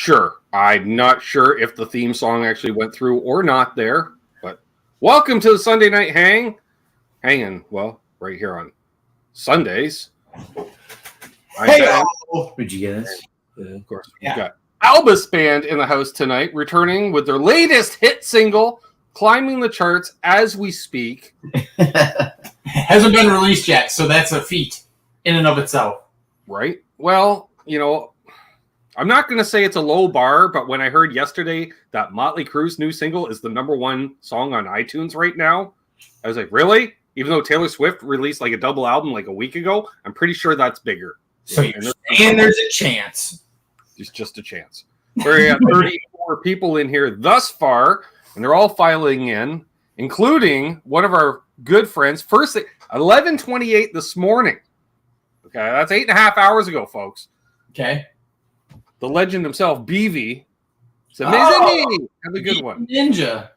Sure. I'm not sure if the theme song actually went through or not there, but welcome to the Sunday Night Hanging, well, right here on Sundays. Hey, would you get us? Of course. We've got Albus Band in the house tonight, returning with their latest hit single, climbing the charts as we speak. Hasn't been released yet, so that's a feat in and of itself. Right? Well, you know, I'm not going to say it's a low bar, but when I heard yesterday that Motley Crue's new single is the #1 song on iTunes right now, I was like, really? Even though Taylor Swift released like a double album like a week ago, I'm pretty sure that's bigger. So and there's a chance. There's just a chance. We got 34 people in here thus far, and they're all filing in, including one of our good friends. First, 11:28 this morning. Okay, that's 8.5 hours ago, folks. Okay. The legend himself, BV. So have a good one. Ninja.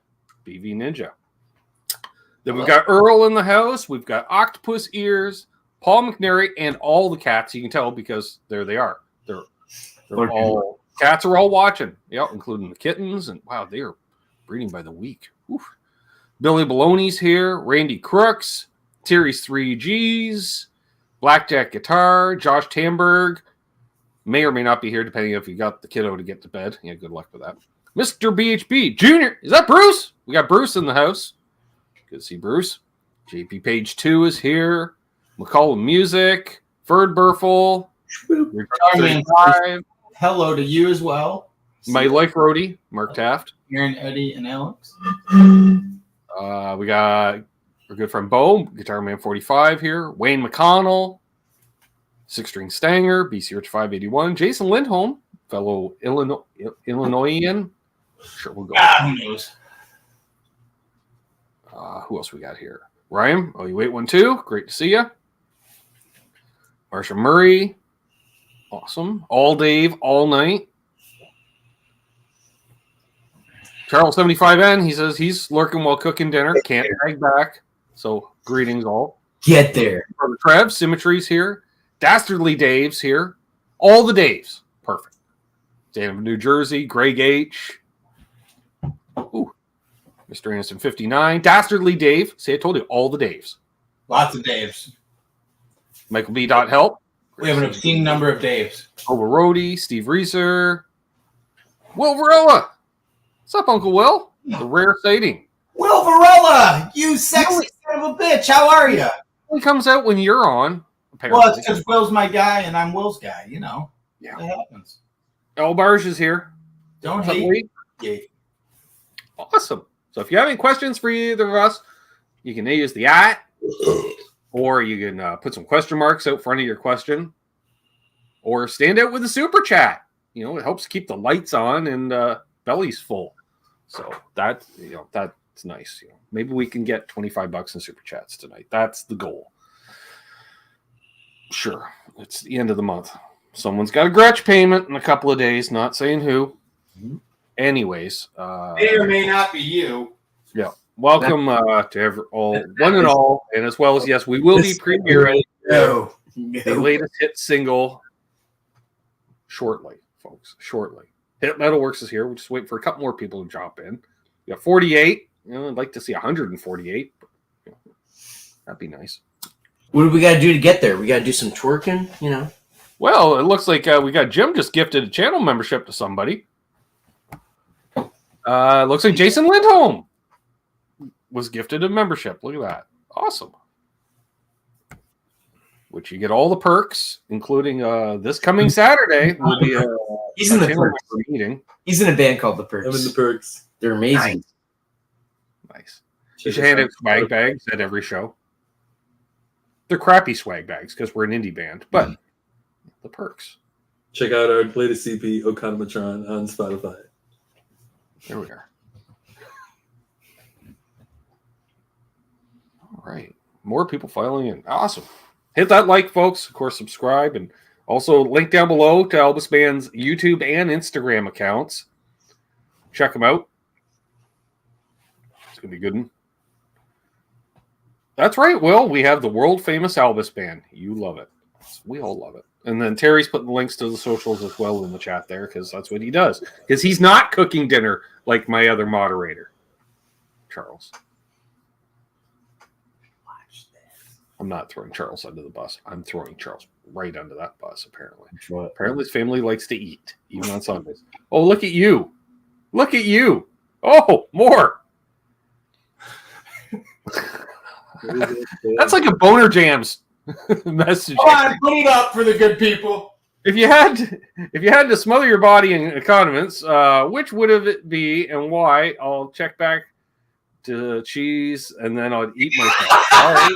BV Ninja. Then we've got Earl in the house. We've got Octopus Ears, Paul McNary, and all the cats. You can tell because there they are. They're all cats are all watching. Yep, including the kittens. And wow, they are breeding by the week. Oof. Billy Baloney's here. Randy Crooks, Terry's 3Gs, Blackjack Guitar, Josh Tamberg. May or may not be here, depending if you got the kiddo to get to bed. Yeah, good luck with that. Mr. BHB Jr. Is that Bruce? We got Bruce in the house. Good to see Bruce. JP Page 2 is here. McCollum Music. Ferd Burfel. Hello to you as well. My life roadie, Mark Taft. Aaron, Eddie, and Alex. We got our good friend Bo, Guitar Man 45 here. Wayne McConnell. Six String Stanger, BC Rich 581. Jason Lindholm, fellow Illinoisan. Sure, we'll go. Who knows? Who else we got here? Ryan, oh, you 812. Great to see you. Marsha Murray. Awesome. All Dave, all night. Charles 75N, he says he's lurking while cooking dinner. Can't drag back. So greetings all. Get there. Brother Trev, Symmetry's here. Dastardly Dave's here. All the Daves. Perfect. Dan of New Jersey. Greg H. Ooh. Mr. Anderson 59. Dastardly Dave. See, I told you. All the Daves. Lots of Daves. Michael B. Help. We have an obscene number of Daves. Over Rhodey. Steve Reeser. Will Varela. What's up, Uncle Will? The rare sighting. Will Varela! You sexy son of a bitch. How are you? He comes out when you're on. Apparently. Well, it's because Will's my guy and I'm Will's guy, you know. Yeah. It happens. Elbarge is here. Don't hate. Awesome. So if you have any questions for either of us, you can use the @ or you can put some question marks out front of your question, or stand out with a super chat. You know, it helps keep the lights on and bellies full. So that's nice. You know, maybe we can get $25 in super chats tonight. That's the goal. Sure, it's the end of the month. Someone's got a Gretsch payment in a couple of days. Not saying who. Mm-hmm. Anyways, may or may not be you. Yeah, welcome to one and all, and as well as yes, we will be premiering the latest hit single shortly, folks. Shortly, Hit Metalworks is here. We're just waiting for a couple more people to drop in. We got 48. You know, I'd like to see 148. But, you know, that'd be nice. What do we got to do to get there? We got to do some twerking, you know? Well, it looks like we got Jim just gifted a channel membership to somebody. Looks like Jason Lindholm was gifted a membership. Look at that. Awesome. Which you get all the perks, including this coming Saturday will be he's in the perks meeting. He's in a band called The Perks. I'm in the Perks. They're amazing. Nice. You should hand out swag bags at every show. They're crappy swag bags because we're an indie band, but the perks. Check out our latest CP, Okonomatron, on Spotify. There we are. All right. More people filing in. Awesome. Hit that like, folks. Of course, subscribe. And also link down below to Albus Band's YouTube and Instagram accounts. Check them out. It's going to be good. That's right, Will. We have the world-famous Albus Band. You love it. We all love it. And then Terry's putting links to the socials as well in the chat there because that's what he does. Because he's not cooking dinner like my other moderator, Charles. I'm not throwing Charles under the bus. I'm throwing Charles right under that bus, apparently. Apparently his family likes to eat, even on Sundays. Oh, look at you. Look at you. Oh, more. That's like a Boner Jams message. Come on, put it up for the good people. If you had to smother your body in condiments, which would it be and why? I'll check back to cheese and then I'll eat myself. All right.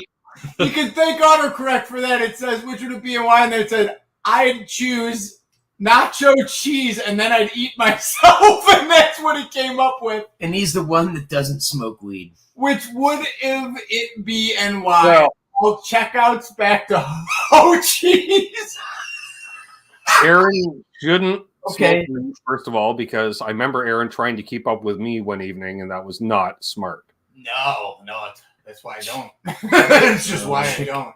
You can thank autocorrect for that. It says, which would it be and why? And then it said, I'd choose nacho cheese and then I'd eat myself. And that's what he came up with. And he's the one that doesn't smoke weed. Which would it be and why? Well, All checkouts back to ho cheese. Aaron shouldn't Okay. smoke weed, first of all, because I remember Aaron trying to keep up with me one evening, and that was not smart. No, that's why I don't. That's just why I don't.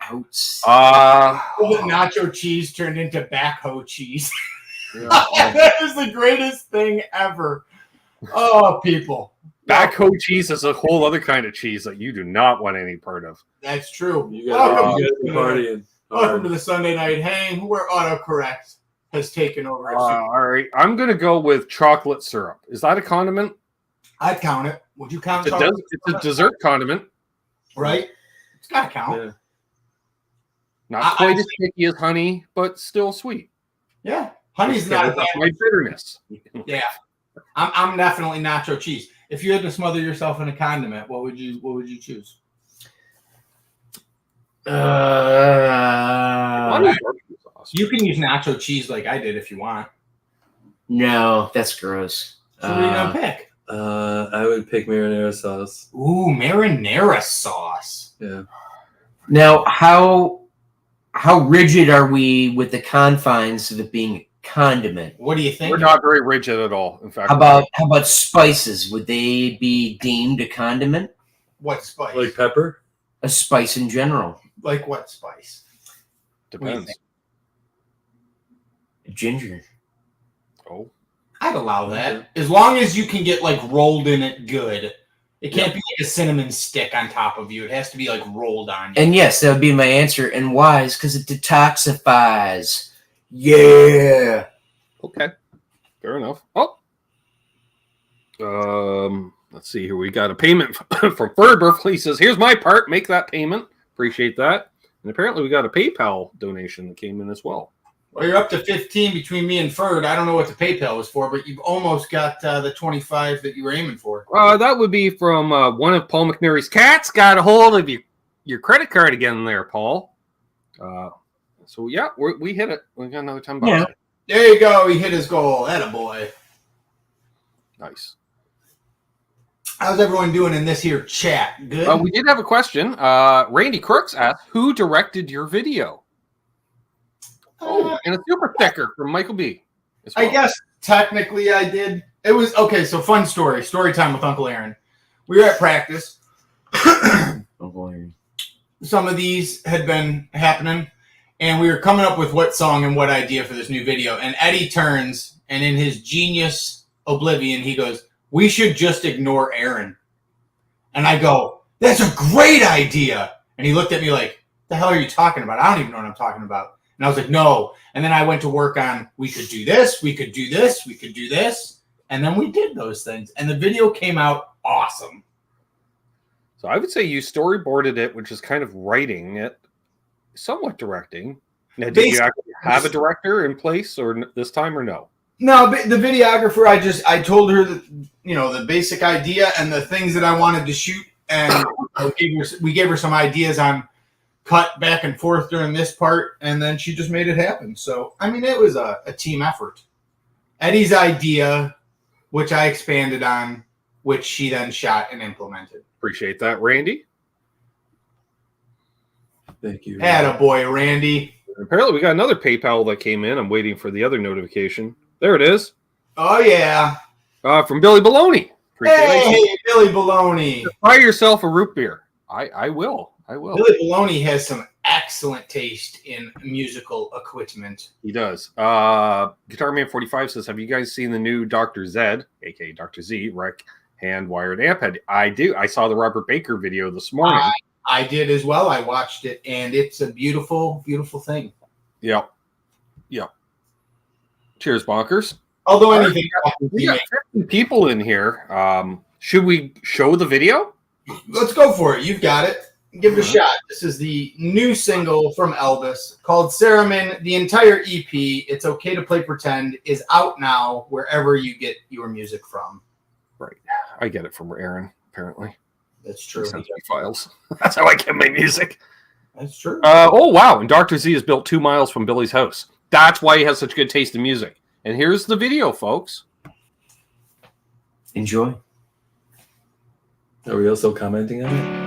The nacho cheese turned into backhoe cheese. That is the greatest thing ever. Oh, people. Backhoe cheese is a whole other kind of cheese that you do not want any part of. That's true. You guys are partying. Welcome to the Sunday Night Hang, where autocorrect has taken over. All right, I'm going to go with chocolate syrup. Is that a condiment? I'd count it. Would you count It's a dessert condiment. Right? It's got to count. Yeah. Not quite as sticky as honey, but still sweet. Yeah. Honey's not a That's my bitterness. Yeah. I'm definitely nacho cheese. If you had to smother yourself in a condiment, what would you choose? You can use nacho cheese like I did if you want. No, that's gross. So what are you gonna pick? I would pick marinara sauce. Ooh, marinara sauce. Yeah. Now, how rigid are we with the confines of it being a condiment? What do you think? We're not very rigid at all. In fact, How about spices? Would they be deemed a condiment? What spice? Like pepper? A spice in general. Like what spice? depends. Ginger. Oh, I'd allow that. As long as you can get like rolled in it good. It can't be like a cinnamon stick on top of you. It has to be like rolled on you. And yes, that would be my answer. And why? Is because it detoxifies. Yeah. okay, fair enough. Oh, let's see here. We got a payment from Ferber. He says, "Here's my part. Make that payment. Appreciate that." And apparently, we got a PayPal donation that came in as well. Well, you're up to 15 between me and Ferd. I don't know what the PayPal was for, but you've almost got the 25 that you were aiming for. That would be from one of Paul McNary's cats. Got a hold of your credit card again there, Paul. So, yeah, we hit it. We got another $10. Yeah. There you go. He hit his goal. Attaboy. Nice. How's everyone doing in this here chat? Good? We did have a question. Randy Crooks asked, who directed your video? Oh, and a super sticker from Michael B. as well. I guess technically I did. It was, okay, so fun story. Story time with Uncle Aaron. We were at practice. Some of these had been happening, and we were coming up with what song and what idea for this new video. And Eddie turns, and in his genius oblivion, he goes, "We should just ignore Aaron." And I go, "That's a great idea." And he looked at me like, "The hell are you talking about? I don't even know what I'm talking about." And I was like, "No." And then I went to work on, we could do this, we could do this, we could do this. And then we did those things. And the video came out awesome. So I would say you storyboarded it, which is kind of writing it, somewhat directing. Now, did you actually have a director in place or this time or no? No, the videographer, I told her that, the basic idea and the things that I wanted to shoot. And we gave her some ideas on cut back and forth during this part, and then she just made it happen. So, I mean, it was a team effort. Eddie's idea, which I expanded on, which she then shot and implemented. Appreciate that, Randy. Thank you. Attaboy, Randy. Apparently, we got another PayPal that came in. I'm waiting for the other notification. There it is. Oh, yeah. From Billy Baloney. Hey, Billy Baloney. Buy yourself a root beer. I will. Billy Baloney has some excellent taste in musical equipment. He does. Guitar Man 45 says, have you guys seen the new Dr. Zed, aka Dr. Z, Rec hand wired amp head? I do. I saw the Robert Baker video this morning. I did as well. I watched it, and it's a beautiful, beautiful thing. Yep. Cheers, bonkers. Although anything, We got 50 people in here. Should we show the video? let's go for it. You've got it. Give it a shot. This is the new single from Albus called Cerumen. The entire EP, It's Okay to Play Pretend, is out now wherever you get your music from. Right. I get it from Aaron, apparently. That's true. He sends me files. That's how I get my music. That's true. Oh, wow. And Dr. Z is built 2 miles from Billy's house. That's why he has such good taste in music. And here's the video, folks. Enjoy. Are we also commenting on it?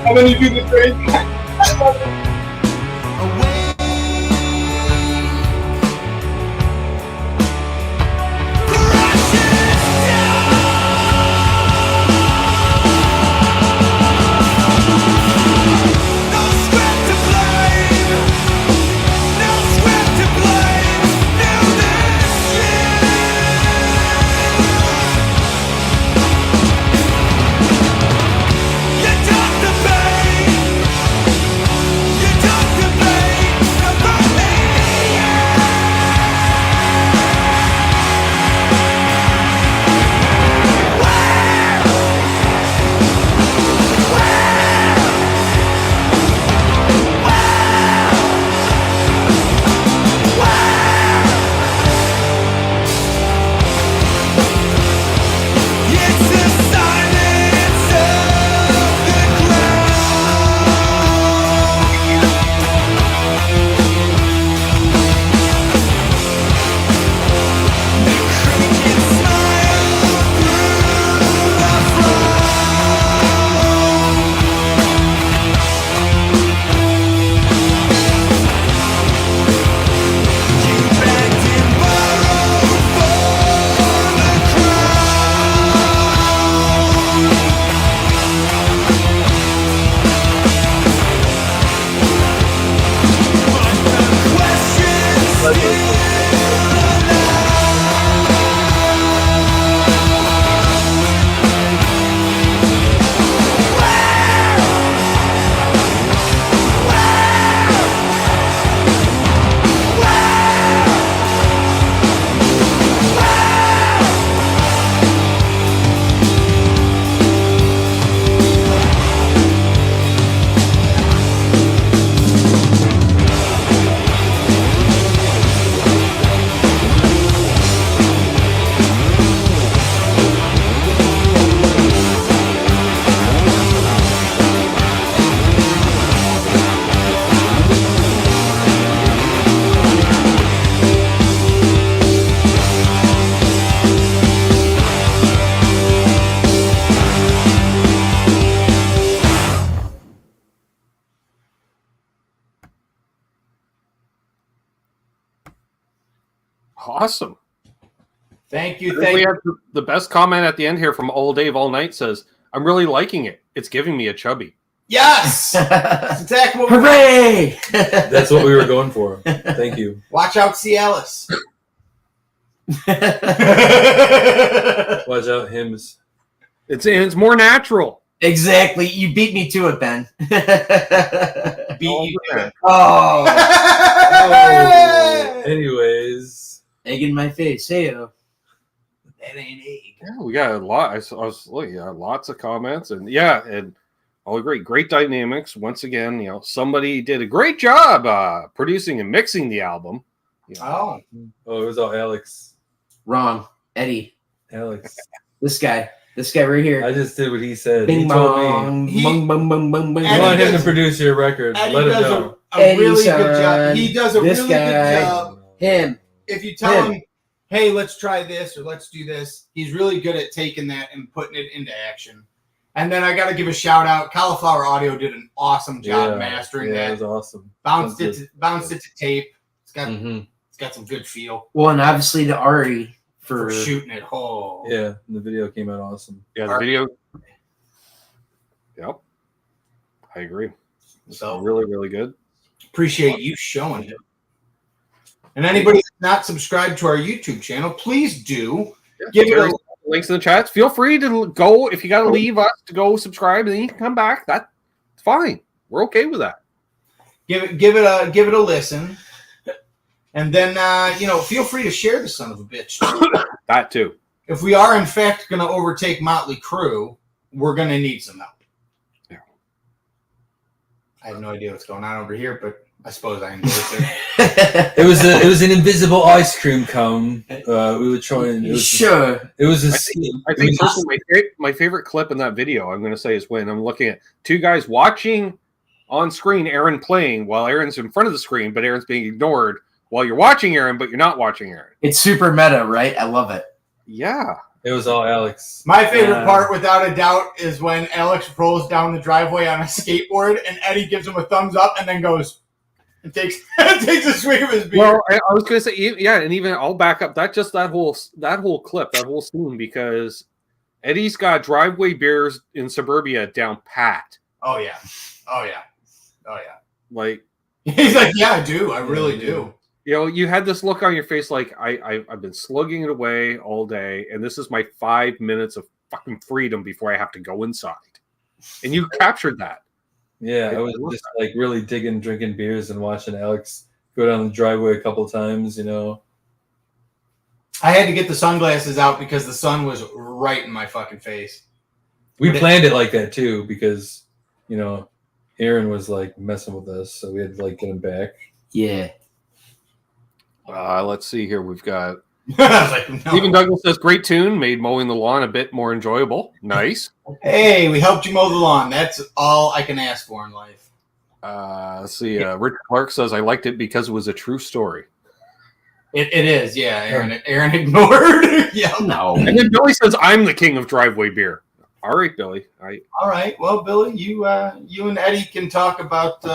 How many do the same? Awesome. Thank you. We have the best comment at the end here from All Dave All Night says, "I'm really liking it. It's giving me a chubby." Yes! That's exactly what Hooray! That's what we were going for. Thank you. Watch out, C. Ellis. Watch out, hymns. It's more natural. Exactly. You beat me to it, Ben. Beat you to it. Oh. Anyways. Egg in my face. Hey, that ain't egg. Yeah, we got a lot. I was looking at lots of comments, and all great dynamics. Once again, somebody did a great job producing and mixing the album. Oh, it was all Alex. Wrong. Eddie. Alex. This guy right here. I just did what he said. Bing He told me. bong. He- Bung, bung, bung, bung, bung. You want him to produce your record. Eddie Let him does know. a really Eddie, good job. son. He does a This really guy. good job. Him. If you tell him, hey, let's try this or let's do this, he's really good at taking that and putting it into action. And then I got to give a shout out. Cauliflower Audio did an awesome job mastering It that. was awesome. Bounced it to tape. It's got Mhm. it's got some good feel Well, and obviously the Ari for for shooting it. Oh, Yeah, the video came out awesome. Yeah, the video. Yep, I agree. It's So- really, really good. appreciate you showing it. And anybody that's not subscribed to our YouTube channel, please do. Give it a Links in the chats. Feel free to go if you got to leave us to go subscribe, and then you can come back. That's fine. We're okay with that. give it a listen, and then feel free to share the son of a bitch. That too. If we are in fact going to overtake Motley Crue, we're going to need some help. Yeah. I have no idea what's going on over here, but I suppose I endorsed it. It was an invisible ice cream cone. We were trying. It was sure. It was a I think personally, my favorite clip in that video, I'm going to say, is when I'm looking at two guys watching on screen Aaron playing while Aaron's in front of the screen, but Aaron's being ignored while you're watching Aaron, but you're not watching Aaron. It's super meta, right? I love it. Yeah. It was all Alex. My favorite part, without a doubt, is when Alex rolls down the driveway on a skateboard and Eddie gives him a thumbs up and then goes and takes a swig of his beer. Well, I was going to say, yeah, and even I'll back up that whole clip, that whole scene, because Eddie's got driveway beers in suburbia down pat. Oh yeah. Like, He's like, yeah, I do. I really do. you had this look on your face like I've been slugging it away all day, and this is my 5 minutes of fucking freedom before I have to go inside. And you captured that. Yeah, I was just like really digging, drinking beers and watching Alex go down the driveway a couple times, I had to get the sunglasses out because the sun was right in my fucking face. We planned it like that too because, Aaron was like messing with us, so we had to like get him back. Yeah. Let's see here. We've got I was like, no. Stephen Douglas says, great tune, made mowing the lawn a bit more enjoyable. Nice. Hey, we helped you mow the lawn. That's all I can ask for in life. Let's see. Richard Clark says, I liked it because it was a true story. It is, yeah. Aaron ignored. Yeah. No. And then Billy says, I'm the king of driveway beer. All right, Billy. All right. Well, Billy, you and Eddie can talk about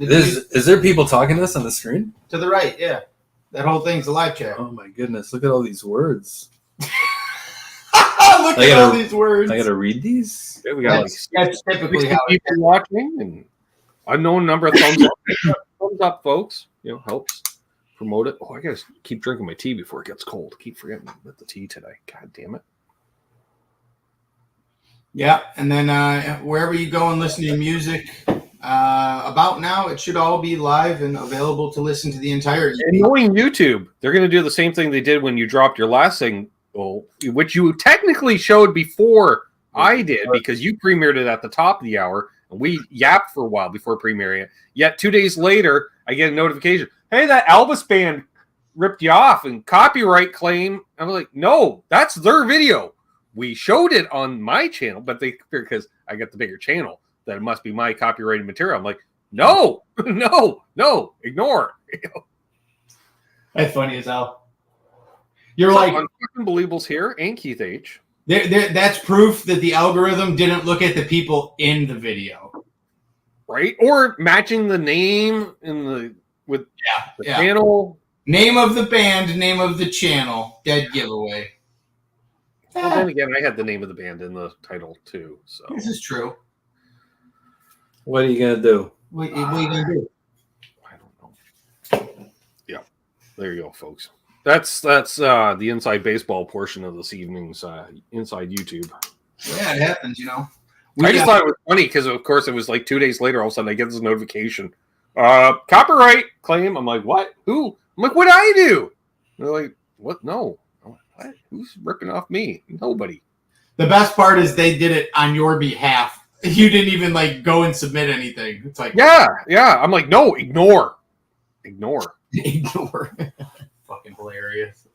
Is there people talking to us on the screen? to the right. Yeah, that whole thing's a live chat. Oh my goodness! Look at all these words. Look at all these words. I gotta read these. Yeah, we got That's typically how it people watching, and unknown number of thumbs up. Thumbs up, folks. Helps promote it. Oh, I gotta keep drinking my tea before it gets cold. Keep forgetting about the tea today. God damn it. Yeah, and then wherever you go and listen to your music, about now, it should all be live and available to listen to the entire EP. And knowing YouTube, they're going to do the same thing they did when you dropped your last single, which you technically showed before I did, because you premiered it at the top of the hour, and we yapped for a while before premiering it. Yet 2 days later, I get a notification, hey, that Albus Band ripped you off and copyright claim. I'm like, no, that's their video. We showed it on my channel, but because I got the bigger channel, that it must be my copyrighted material. I'm like, no, ignore. That's funny as hell. You're like, Unbelievable's here and Keith H. That's proof that the algorithm didn't look at the people in the video, right? Or matching the name with the channel. Name of the band, name of the channel, dead giveaway. Well, then again, I had the name of the band in the title too. So This is true. What are you gonna do? What are you going to do? I don't know. Yeah, there you go, folks. That's the inside baseball portion of this evening's inside YouTube. Yeah, it happens, I just thought it was funny because, of course, it was like 2 days later. All of a sudden, I get this notification, copyright claim. I'm like, what? Who? I'm like, what did I do? They're like, what? No. I'm like, what? Who's ripping off me? Nobody. The best part is they did it on your behalf. You didn't even like go and submit anything. It's like, Yeah. I'm like, no, ignore. Ignore. Fucking hilarious.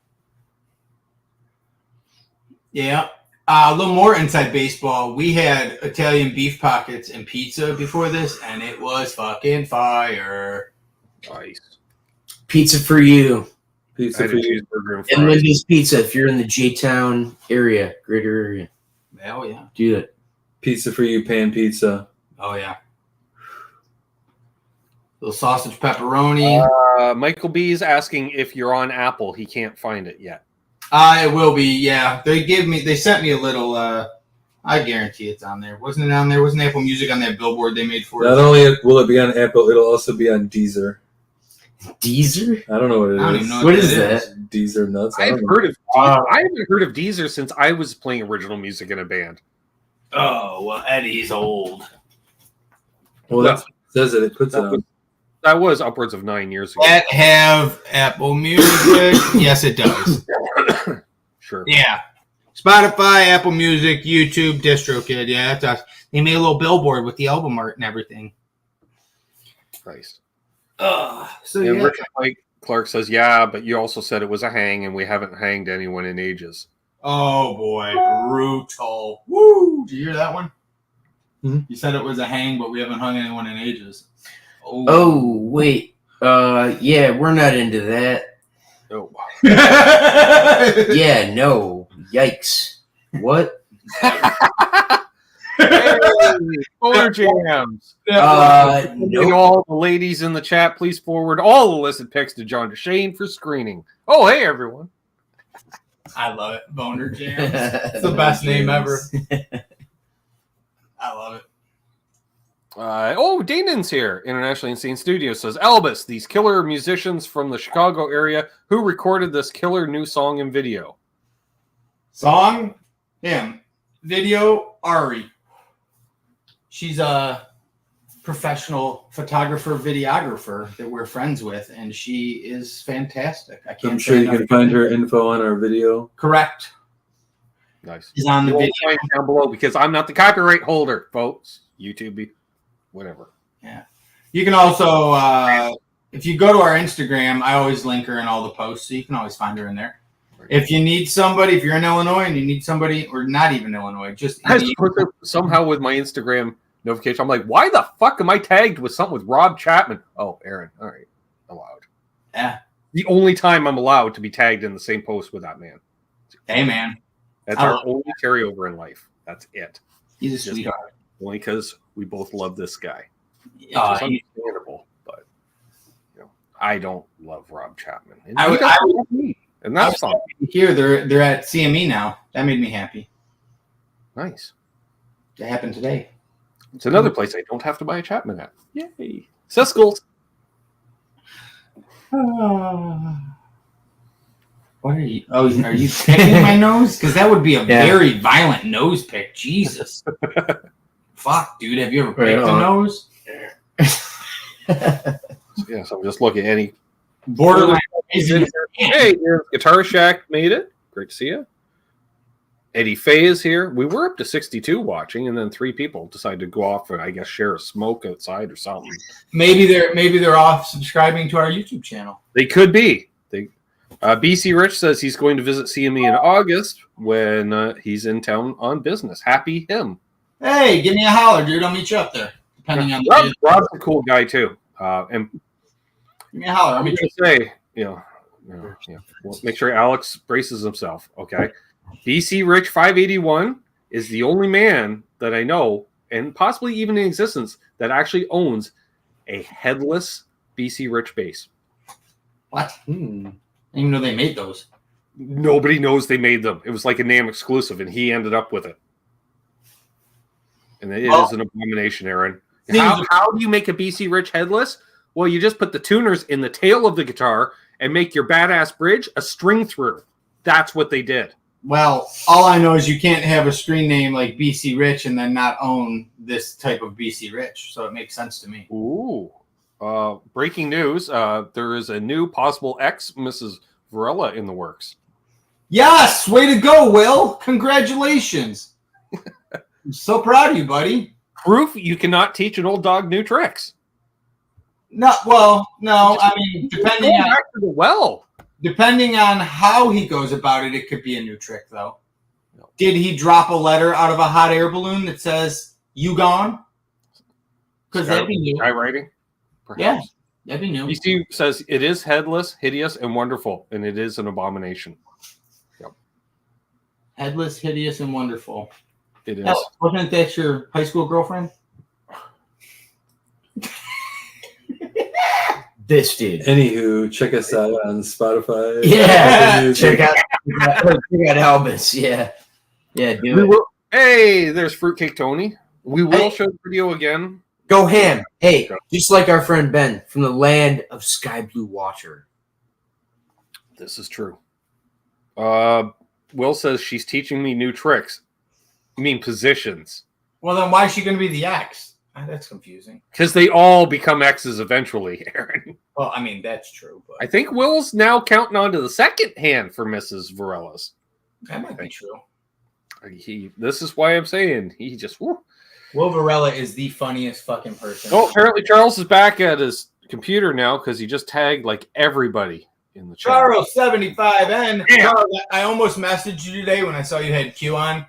Yeah. A little more inside baseball. We had Italian beef pockets and pizza before this, and it was fucking fire. Nice. Pizza for you. Pizza I had for a you. cheeseburger and And fries. Lindy's Pizza if you're in the J-Town area, greater area. Hell yeah. Do it. Pizza for you, pan pizza. Oh yeah. Little sausage pepperoni. Michael B is asking if you're on Apple. He can't find it yet. It will be, yeah. They sent me a little I guarantee it's on there. Wasn't it on there? Wasn't Apple Music on that billboard they made for Not it? only will it be on Apple, it'll also be on Deezer. Deezer? I don't know what it is. I don't even know What is that? Deezer nuts. I I've don't know. heard of I haven't heard of Deezer since I was playing original music in a band. Oh, well, Eddie's old. Well, that's what it says that it puts it on. That was upwards of 9 years ago. That have Apple Music? Yes, it does. Sure. Yeah. Spotify, Apple Music, YouTube, DistroKid. Yeah, that's us. They made a little billboard with the album art and everything. Nice. So And yeah. Richard Mike Clark says, yeah, but you also said it was a hang, and we haven't hanged anyone in ages. Oh boy, brutal. Woo! Did you hear that one? Hmm? You said it was a hang, but we haven't hung anyone in ages. Oh, wait. Yeah, we're not into that. Oh. Yeah, no. Yikes. What? Hey, Corner Jams. And Nope. all the ladies in the chat, please forward all the listed pics to John DeShane for screening. Oh, hey, everyone. I love it. Boner Jams. It's the best name ever. I love it. Danon's here. Internationally Insane Studios says, Albus, these killer musicians from the Chicago area who recorded this killer new song and video. Song, him. Video, Ari. She's a professional photographer, videographer that we're friends with, and she is fantastic. I can't I'm sure say you can enough. find her info on our video. Correct. Nice. Is on the You won't video. find it down below because I'm not the copyright holder, folks. YouTube, whatever. You can also, if you go to our Instagram, I always link her in all the posts, so you can always find her in there. If you need somebody, if you're in Illinois and you need somebody, or not even Illinois, just I just put it somehow with my Instagram notification. I'm like, why the fuck am I tagged with something with Rob Chapman? Oh, Aaron. All right. Allowed. Yeah. The only time I'm allowed to be tagged in the same post with that man. Hey, man. That's I our love only carryover in life. That's it. He's a Just sweetheart. Only because we both love this guy. It's Uh, understandable, but I don't love Rob Chapman. And I he would- doesn't I would- love me. And that's fine. Here, they're at CME now. That made me happy. Nice. That happened today. It's another place I don't have to buy a Chapman at. Yay. Siskel's. What are you? Oh, are you picking my nose? Because that would be a Yeah. very violent nose pick. Jesus. Fuck, dude. Have you ever picked a on. nose? Yes, I'm just looking at any. Borderline. amazing. Hey, Guitar Shack made it. Great to see you. Eddie Fay is here. We were up to 62 watching, and then 3 people decided to go off and I guess share a smoke outside or something. Maybe they're off subscribing to our YouTube channel. They could be. BC Rich says he's going to visit CME in August when he's in town on business. Happy him. Hey, give me a holler, dude. I'll meet you up there. Depending on the Rob's a cool guy too. And give me a holler. I'll I'm meet going you. to say, well, make sure Alex braces himself. Okay. BC Rich 581 is the only man that I know, and possibly even in existence, that actually owns a headless BC Rich bass. What? I Hmm. didn't even know they made those. Nobody knows they made them. It was like a name exclusive, and he ended up with it. And it is an abomination, Aaron. How do you make a BC Rich headless? Well, you just put the tuners in the tail of the guitar and make your badass bridge a string through. That's what they did. Well, all I know is you can't have a screen name like BC Rich and then not own this type of BC Rich. So it makes sense to me. Ooh. Breaking news. There is a new possible ex Mrs. Varela in the works. Yes! Way to go, Will. Congratulations. I'm so proud of you, buddy. Proof you cannot teach an old dog new tricks. No, I mean, depending on how he goes about it, it could be a new trick, though. No. Did he drop a letter out of a hot air balloon that says, "You gone"? Because that'd be new. Guy writing? Perhaps. Yeah, that'd be new. BC says it is headless, hideous, and wonderful, and it is an abomination. Yep. Headless, hideous, and wonderful. It is. Oh, wasn't that your high school girlfriend? This dude. Anywho, check us out on Spotify. Yeah, check out Albus. Yeah, do it. Hey, there's Fruitcake Tony. We will show the video again. Go ham. Hey, just like our friend Ben from the land of sky blue water. This is true. Will says she's teaching me new tricks. You mean positions? Well, then why is she going to be the ex? That's confusing. Because they all become X's eventually, Aaron. Well, I mean, that's true. But I think Will's now counting on to the second hand for Mrs. Varela's. that might be true. This is why I'm saying he just... Whoo. Will Varela is the funniest fucking person. Oh, apparently Charles is back at his computer now because he just tagged like everybody in the chat. Charles 75N. Yeah. Charles, I almost messaged you today when I saw you had Q on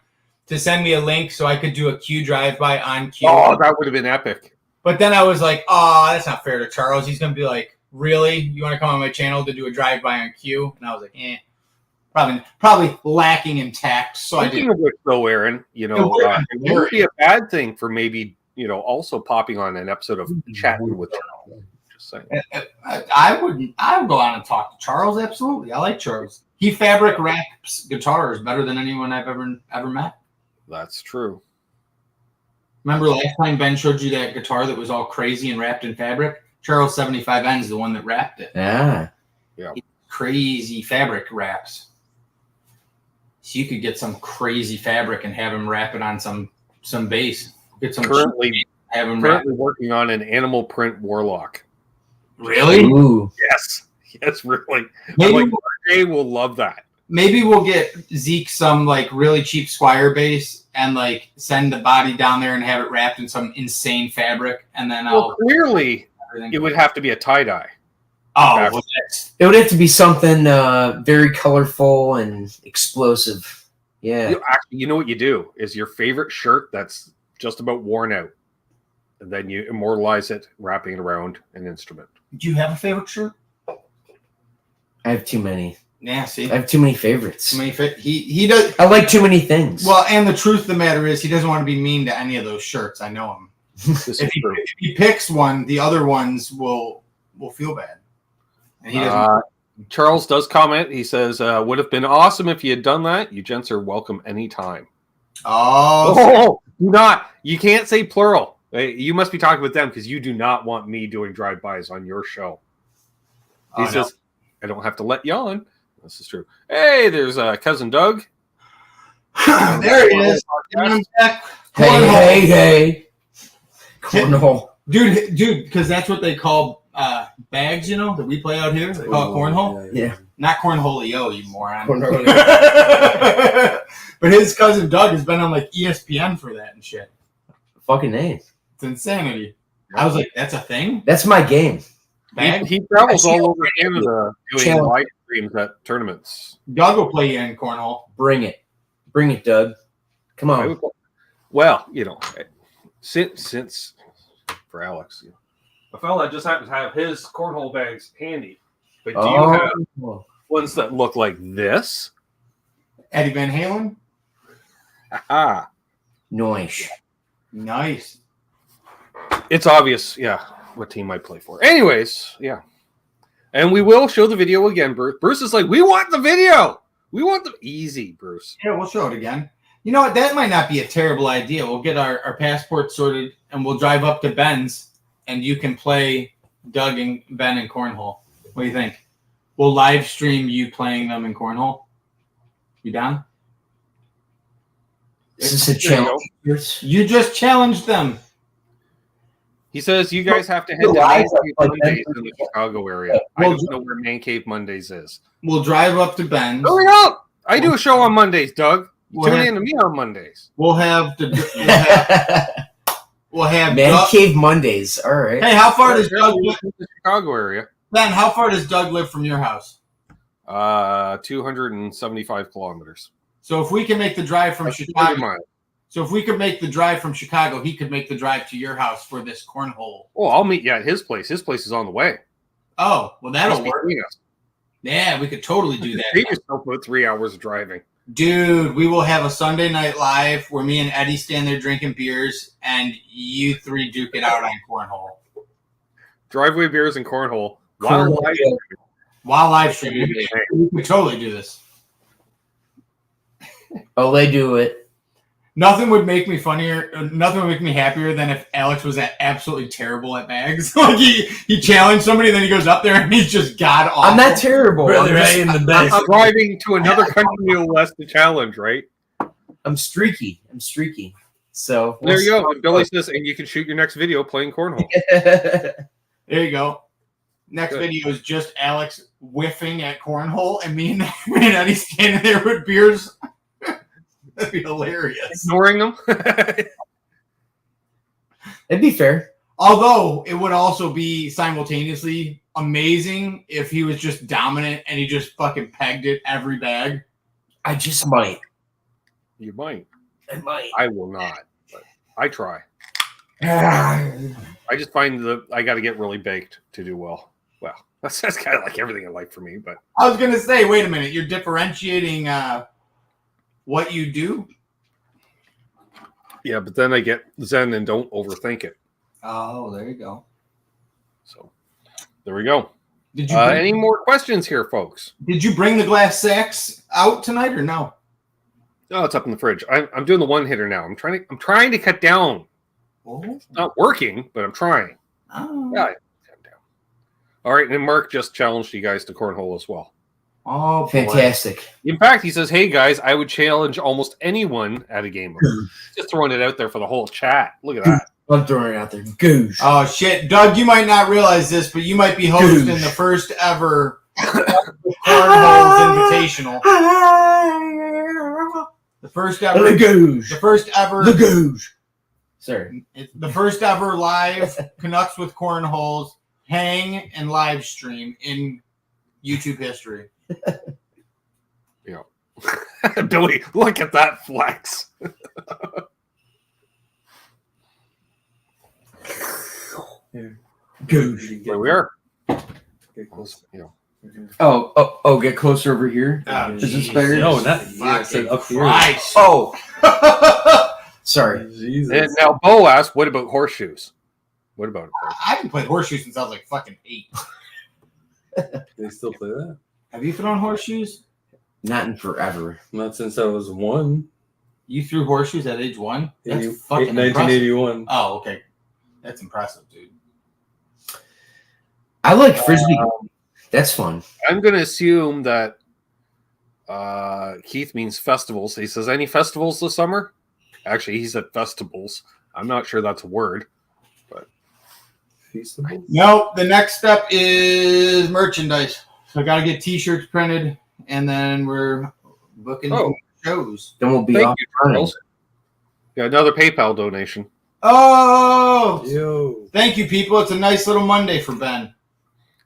to send me a link so I could do a Q drive-by on Q. Oh, that would have been epic. But then I was like, oh, that's not fair to Charles. He's going to be like, really? You want to come on my channel to do a drive-by on Q? And I was like, Probably lacking in tact. So Speaking of which, though, Aaron, it would be a bad thing for maybe, also popping on an episode of Chatting with Charles. Just saying. I would go on and talk to Charles. Absolutely. I like Charles. He fabric wraps guitars better than anyone I've ever met. That's true. Remember last time Ben showed you that guitar that was all crazy and wrapped in fabric? Charles 75N is the one that wrapped it. Yeah. Crazy fabric wraps. So you could get some crazy fabric and have him wrap it on some bass. Get some currently working on an animal print warlock. Really? Ooh. Yes, really. Maybe Jay will love that. Maybe we'll get Zeke some like really cheap Squire bass and like send the body down there and have it wrapped in some insane fabric, and then clearly it would have to be a tie-dye. Oh, well, it would have to be something very colorful and explosive. Yeah. You know what you do is your favorite shirt that's just about worn out, and then you immortalize it, wrapping it around an instrument. Do you have a favorite shirt? I have too many. Yeah, see, I have too many favorites. He does. I like too many things. Well, and the truth of the matter is, he doesn't want to be mean to any of those shirts. I know him. If he picks one, the other ones will feel bad. And he doesn't. Charles does comment. He says, "Would have been awesome if you had done that. You gents are welcome anytime." Oh, do not. You can't say plural. You must be talking with them because you do not want me doing drive-bys on your show. He says, "I don't have to let you on." This is true. Hey, there's cousin Doug. There he is. Hey. Cornhole. Dude, because that's what they call bags, that we play out here. They call it cornhole. Yeah. Not cornholio, you moron. Cornholio. But his cousin Doug has been on like ESPN for that and shit. Fucking name. It's insanity. I was like, that's a thing? That's my game. He travels all over Canada doing live streams at tournaments. Doug will play you in cornhole. Bring it, Doug. Come on. Well, since for Alex, a fella just happens to have his cornhole bags handy. But do you have ones that look like this? Eddie Van Halen? Ah, Nice. It's obvious, what team I play for. Anyways, And we will show the video again, Bruce. Bruce is like, we want the video. We want the easy, Bruce. Yeah, we'll show it again. You know what? That might not be a terrible idea. We'll get our passports sorted, and we'll drive up to Ben's, and you can play Doug and Ben in Cornhole. What do you think? We'll live stream you playing them in Cornhole. You down? Is this a challenge? You just challenged them. He says you guys have to head to Man Cave Mondays in the Chicago area. I don't know where Man Cave Mondays is. We'll drive up to Ben's. Hurry up! I do a show on Mondays, Doug. Tune in to me on Mondays. We'll have Man Doug. Cave Mondays. All right. Hey, how far does Doug live? The Chicago area. Ben, how far does Doug live from your house? 275 kilometers. So if we can make the drive from That's Chicago, 200 miles. so if we could make the drive from Chicago, he could make the drive to your house for this cornhole. Oh, I'll meet you at his place. His place is on the way. Oh, well, that'll Just work. between us. Yeah, we could totally do Save that. yourself about 3 hours of driving. Dude, we will have a Sunday night live where me and Eddie stand there drinking beers and you three duke it out on cornhole. Driveway beers and cornhole. Cornhole. While live streaming. We could totally do this. Oh, they do it. Nothing would make me funnier. Nothing would make me happier than if Alex was absolutely terrible at bags. Like he challenged somebody, then he goes up there and he's just god awful. I'm not terrible. Brother, I'm, just- I am the I'm best. driving to another country no less to challenge, right? I'm streaky. So There you go. And Billy says, and you can shoot your next video playing cornhole. There you go. Next Good. video is just Alex whiffing at cornhole and me and Eddie standing there with beers. That'd be hilarious. Ignoring them. It'd be fair. Although it would also be simultaneously amazing if he was just dominant and he just fucking pegged it every bag. I just might. You might. I might. I will not. But I try. Ah. I just find I got to get really baked to do well. Well, that's kind of like everything in life for me. But I was gonna say, wait a minute, you're differentiating what you do? yeah, but then I get zen and don't overthink it. Oh, there you go. So there we go. Did you Any more questions here, folks? did you bring the glass sacks out tonight or no? Oh, it's up in the fridge. I'm doing the one hitter now. I'm trying to cut down. Oh, It's not working, but I'm trying. Yeah, cut down. All right, and then Mark just challenged you guys to cornhole as well. Oh, boy. Fantastic. In fact, he says, "Hey guys, I would challenge almost anyone at a game." Just throwing it out there for the whole chat. Look at that. I'm throwing it out there. Goosh. Oh shit, Doug, you might not realize this, but you might be hosting the first ever Cornholes Invitational. The first ever. The goosh. The first ever. The goosh. Sorry. It's the first ever live Canucks with Cornholes hang and live stream in YouTube history. Yeah. Billy, look at that flex. Goosh. There we are. Get close. You know. Oh, get closer over here. Oh, Is this Jesus. better? No, not here. I said up here. Christ. Oh, sorry. Jesus. And now Bo asked, "What about horseshoes? What about it?" Bo? I haven't played horseshoes since I was like fucking 8. They still play that? Have you thrown horseshoes? Not in forever. Not since I was 1. You threw horseshoes at age 1? That's 80 fucking impressive. 1981. Oh, okay. That's impressive, dude. I like frisbee. That's fun. I'm going to assume that Keith means festivals. He says, "Any festivals this summer?" Actually, he said festivals. I'm not sure that's a word. Feastable? No, the next step is merchandise. So I got to get T-shirts printed, and then we're booking shows. Then we'll be Thank off you, running. Charles. Got another PayPal donation. Oh, Yo. thank you, people. It's a nice little Monday for Ben.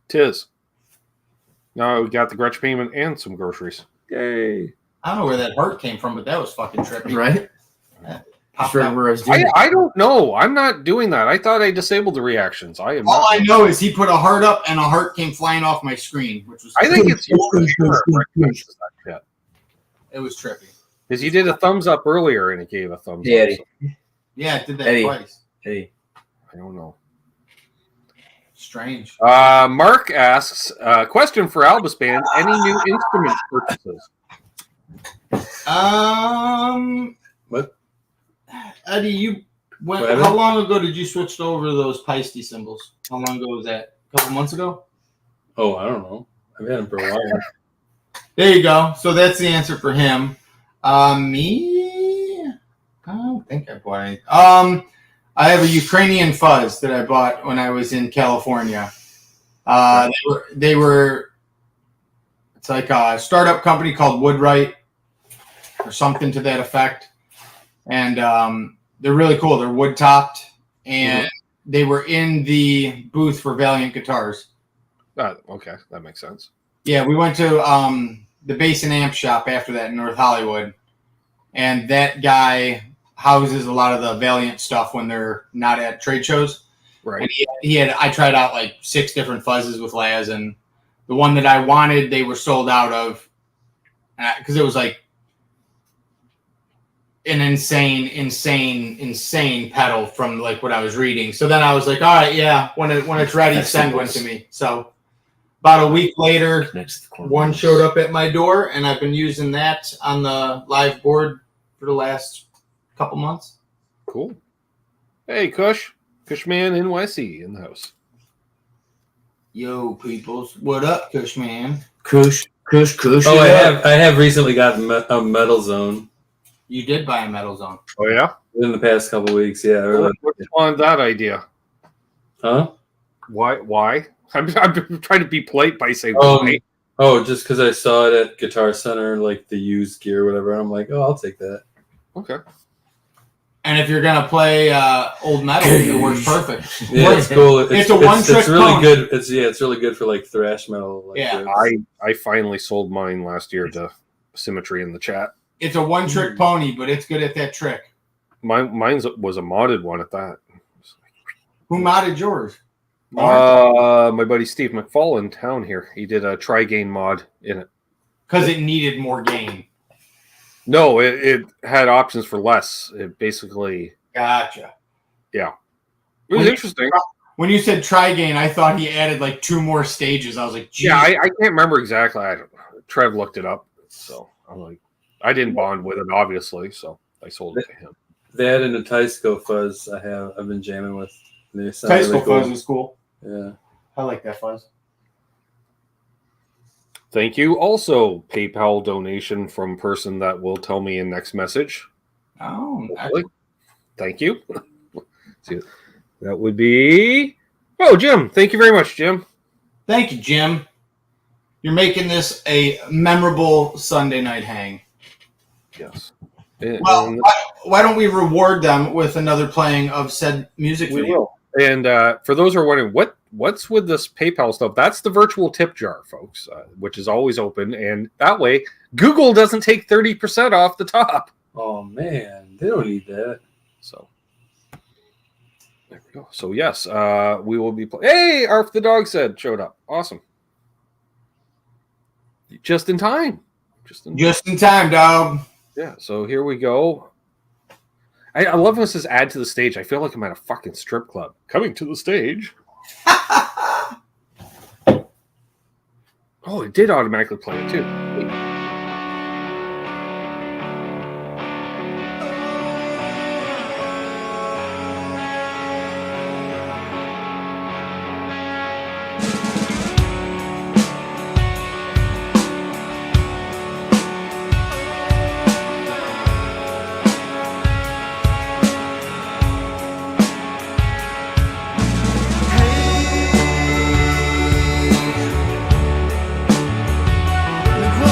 Tis. Now we got the Gretsch payment and some groceries. Yay. I don't know where that heart came from, but that was fucking trippy. Right? Popped Just out. where I was doing. I don't know. I'm not doing that. I thought I disabled the reactions. I am All not. I know is he put a heart up, and a heart came flying off my screen, which was I think it's your camera recognizes that shit. it was trippy. Because you did a thumbs up earlier and it gave a thumbs Yeah, up. So Yeah, it did that Eddie. twice. Hey, I don't know. Strange. Mark asks, question for Albus Band, any new instrument purchases? What? Eddie, What? how long ago did you switch over to those Peisty cymbals? How long ago was that? A couple months ago? Oh, I don't know. I've had them for a while. There you go. So that's the answer for him. Me? I don't think I bought any. I have a Ukrainian fuzz that I bought when I was in California. They were. It's like a startup company called Woodwright or something to that effect, and they're really cool. They're wood topped, and they were in the booth for Valiant Guitars. Okay, that makes sense. Yeah, we went to the Bass and Amp shop after that in North Hollywood, and that guy houses a lot of the Valiant stuff when they're not at trade shows. Right. And he had I tried out like 6 different fuzzes with Laz, and the one that I wanted they were sold out of because it was like an insane pedal from like what I was reading. So then I was like, all right, yeah, when it's ready, send one to me. So about a week later, one showed up at my door, and I've been using that on the live board for the last couple months. Cool. Hey, Cushman NYC in the house. Yo, peoples, what up, Cushman? Kush. Oh, I have recently gotten a Metal Zone You did buy a Metal Zone. Oh, yeah? in the past couple weeks. Yeah. What spawned that idea? Huh? Why? I'm trying to be polite by saying why. Oh, just because I saw it at Guitar Center, like the used gear or whatever. And I'm like, oh, I'll take that. Okay. And if you're gonna play old metal, it works perfect. Yeah, it's cool. It's a one-trick It's really pony. good. It's really good for like thrash metal. Like Yeah. I finally sold mine last year to Symmetry in the chat. It's a one-trick pony, but it's good at that trick. Mine was a modded one at that. Who modded yours? My buddy Steve McFall in town here. He did a tri-gain mod in it. Because it needed more gain. No, it had options for less. It basically, Gotcha. yeah. It was interesting. When you said tri-gain, I thought he added like 2 more stages. I was like, geez. Yeah, I can't remember exactly. Trev looked it up. So I'm like, I didn't bond with it, obviously. So I sold it to him. That and the Tysco fuzz I've been jamming with. Tysco fuzz is cool. Yeah. I like that fuzz. Thank you. Also, PayPal donation from person that will tell me in next message. Oh, Hopefully. Thank you. See, that would be Jim. Thank you very much, Jim. thank you, Jim. You're making this a memorable Sunday night hang. Yes. Well, why don't we reward them with another playing of said music We video? will. And for those who are wondering, what's with this PayPal stuff? That's the virtual tip jar, folks, which is always open. And that way, Google doesn't take 30% off the top. Oh man, they don't need that. So there we go. So yes, we will be playing. Hey, Arf the dog showed up. Awesome. Just in time. Just in time, dog. Yeah, so here we go. I love when it says add to the stage. I feel like I'm at a fucking strip club. Coming to the stage. Oh, it did automatically play it too. Wait. Look what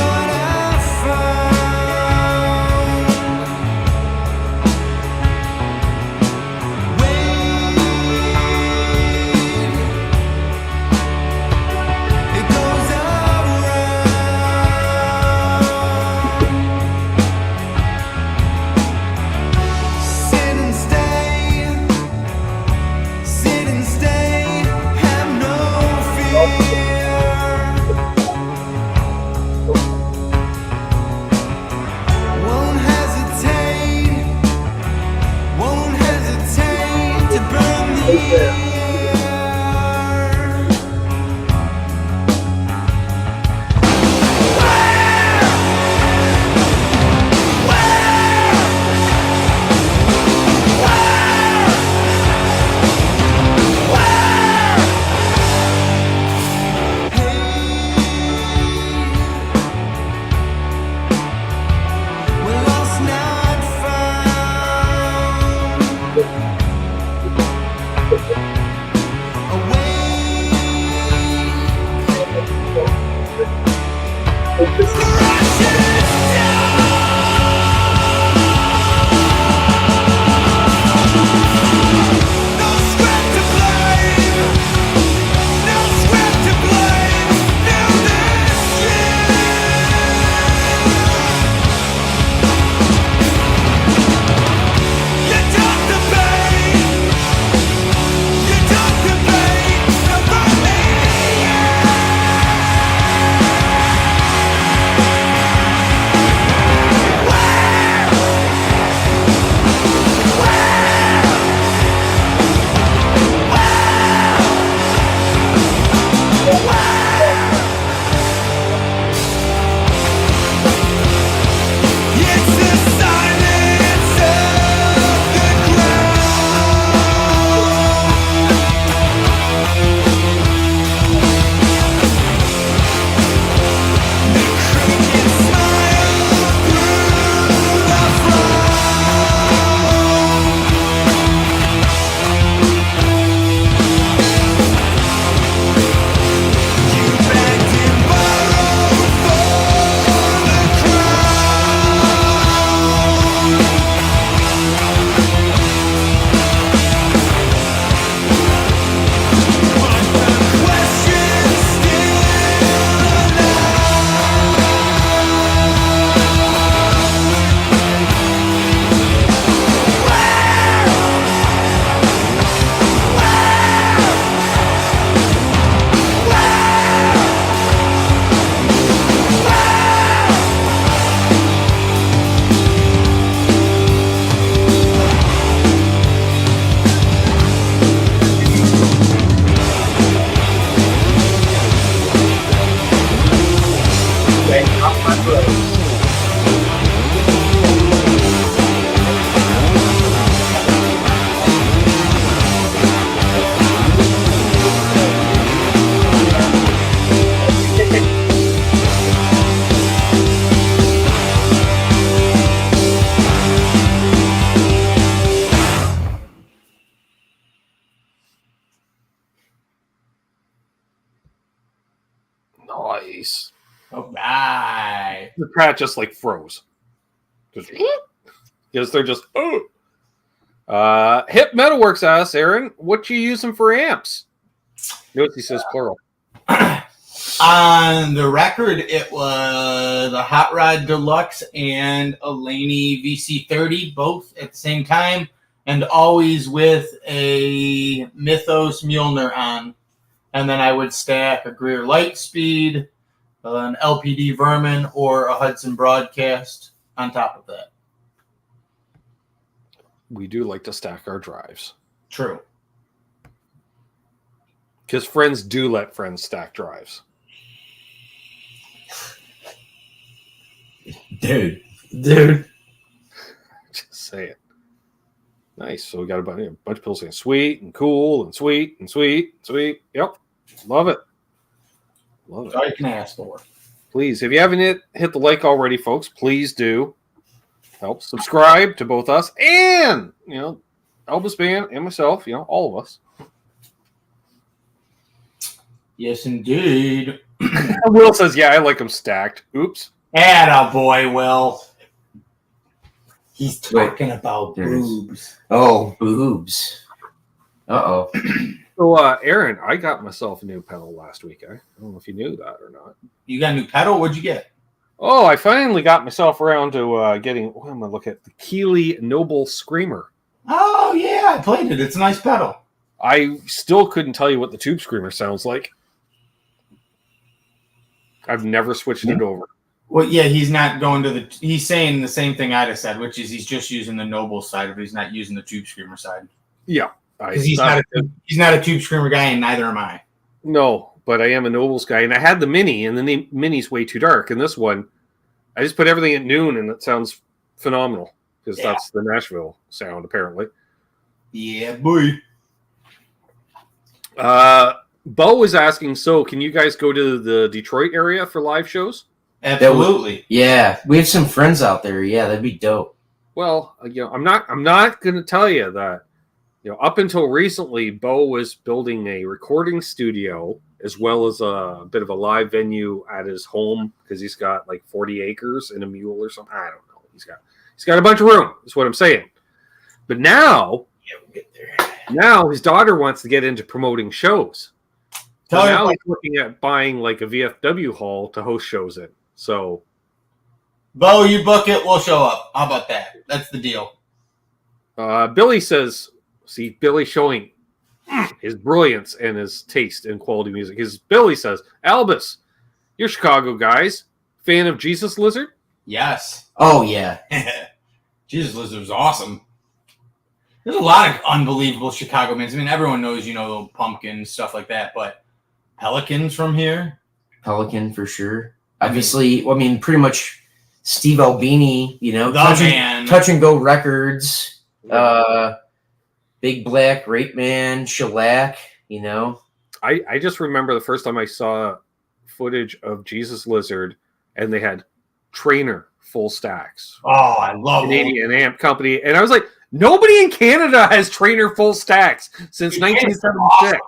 the chat just like froze. Because they're just, oh. Hip Metalworks asks, Aaron, what you using for amps? Notice he says plural. On the record, it was a Hot Rod Deluxe and a Laney VC30, both at the same time, and always with a Mythos Mjolnir on. And then I would stack a Greer Lightspeed, an LPD Vermin, or a Hudson Broadcast on top of that. We do like to stack our drives. True. Because friends do let friends stack drives. Dude. Just say it. Nice. So we got a bunch of people saying sweet and cool and sweet and sweet, sweet. Yep. Love it. Love it. That's all you can ask for. Please, if you haven't hit the like already, folks, please do. Help subscribe to both us and, Albus Band and myself, all of us. Yes, indeed. Will says, yeah, I like them stacked. Oops. Attaboy, Will. He's talking about boobs. Oh, boobs. Uh-oh. So, Aaron, I got myself a new pedal last week. I don't know if you knew that or not. You got a new pedal? What'd you get? Oh, I finally got myself around to getting, what am I looking at? The Keeley Noble Screamer. Oh, yeah, I played it. It's a nice pedal. I still couldn't tell you what the Tube Screamer sounds like. I've never switched it over. Well, yeah, he's not going to the... He's saying the same thing I'd have said, which is he's just using the Noble side, but he's not using the Tube Screamer side. Yeah. Because he's not a Tube Screamer guy, and neither am I. No, but I am a Nobles guy, and I had the Mini, and the Mini's way too dark. And this one, I just put everything at noon, and it sounds phenomenal, because that's the Nashville sound, apparently. Yeah, boy. Bo was asking, so can you guys go to the Detroit area for live shows? Absolutely. Yeah, we have some friends out there. Yeah, that'd be dope. Well, I'm not going to tell you that. Up until recently, Bo was building a recording studio as well as a bit of a live venue at his home because he's got like 40 acres and a mule or something. I don't know. He's got a bunch of room. That's what I'm saying. But now, we'll get there. Now his daughter wants to get into promoting shows. So now me. he's looking at buying like a VFW hall to host shows in. So, Bo, you book it, we'll show up. How about that? That's the deal. Billy says, see, Billy showing his brilliance and his taste in quality music. Billy says, Albus, you're Chicago guys. Fan of Jesus Lizard? Yes. Oh, yeah. Jesus Lizard was awesome. There's a lot of unbelievable Chicago bands. I mean, everyone knows, Pumpkin, stuff like that, but Pelicans from here? Pelican, for sure. Obviously, pretty much Steve Albini, Touch and Go Records, Big Black, Rape Man, Shellac, I just remember the first time I saw footage of Jesus Lizard and they had Trainer full stacks. Oh, I love Canadian amp company. And I was like, nobody in Canada has Trainer full stacks since 1976. Awesome.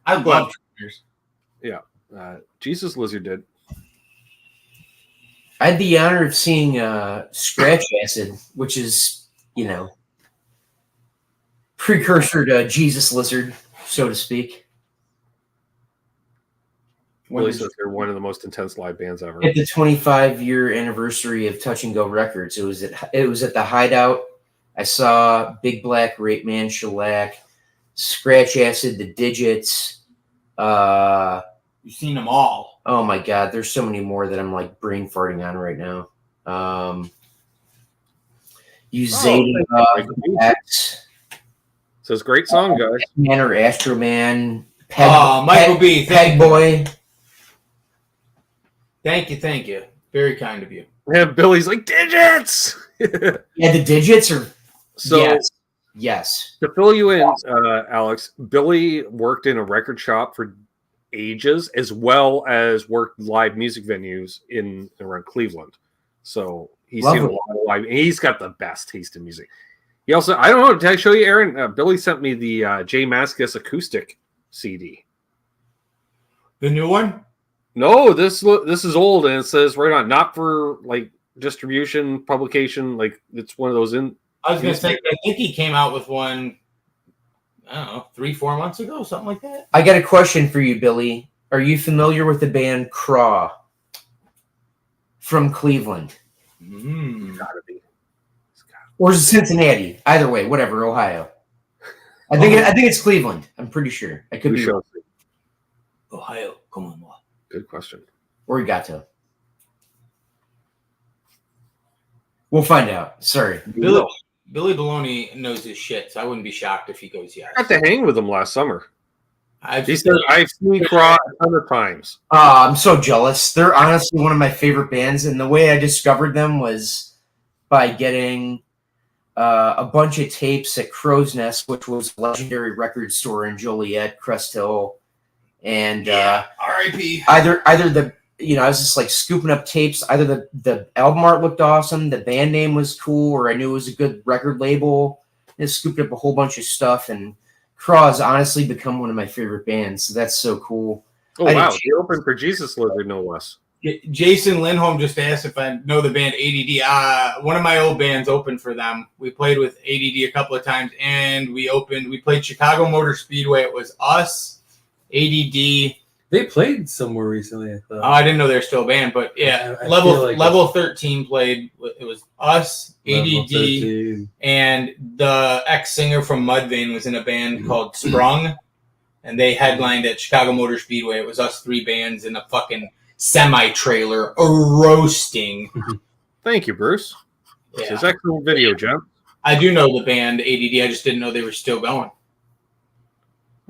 I love Trainers. Yeah. Jesus Lizard did. I had the honor of seeing Scratch Acid, which is, precursor to Jesus Lizard, so to speak. Billy says they're one of the most intense live bands ever. At the 25-year anniversary of Touch and Go Records, it was at the Hideout. I saw Big Black, Rape Man, Shellac, Scratch Acid, The Digits. You've seen them all. Oh my God, there's so many more that I'm like brain farting on right now. X. Says great song, guys. Man or Astro Man. Michael B. Peg Boy. Thank you. Very kind of you. Yeah, Billy's like, Digits! Yeah, The Digits are... So, yes. To fill you in, Alex, Billy worked in a record shop for ages, as well as worked live music venues in around Cleveland. So he's seen a lot of live. And he's got the best taste in music. He also, I don't know, did I show you, Aaron? Billy sent me the J Mascis acoustic CD. The new one? No, this is old, and it says right on, not for like distribution, publication. Like it's one of those in. I was gonna say, I think he came out with one. I don't know, 3-4 months ago, something like that. I got a question for you, Billy. Are you familiar with the band Craw from Cleveland? Gotta be. Or Cincinnati? Either way, whatever. Ohio. I think it's Cleveland. I'm pretty sure. I could be wrong. Ohio, come on, boy. Good question. Origato. We'll find out. Sorry. Billy Baloney knows his shit, so I wouldn't be shocked if he goes yes. I got to hang with him last summer. I've He said I've seen Craw 100 times. I'm so jealous. They're honestly one of my favorite bands, and the way I discovered them was by getting a bunch of tapes at Crow's Nest, which was a legendary record store in Joliet, Crest Hill, and R.I.P. either the I was just like scooping up tapes. Either the album art looked awesome, the band name was cool, or I knew it was a good record label. I just scooped up a whole bunch of stuff, and Craw has honestly become one of my favorite bands. So that's so cool. Oh wow, they opened for Jesus Lizard, no less. Jason Lindholm just asked if I know the band ADD. One of my old bands opened for them. We played with ADD a couple of times, and we played Chicago Motor Speedway. It was us, ADD. They played somewhere recently, I thought. Oh, I didn't know they're still a band, but yeah, I level 13 played. It was us, Level ADD, 13. and the ex-singer from Mudvayne was in a band called Sprung, and they headlined at Chicago Motor Speedway. It was us 3 bands in a fucking semi-trailer, roasting. Thank you, Bruce. This Yeah. is excellent video, Jim. I do know the band ADD. I just didn't know they were still going.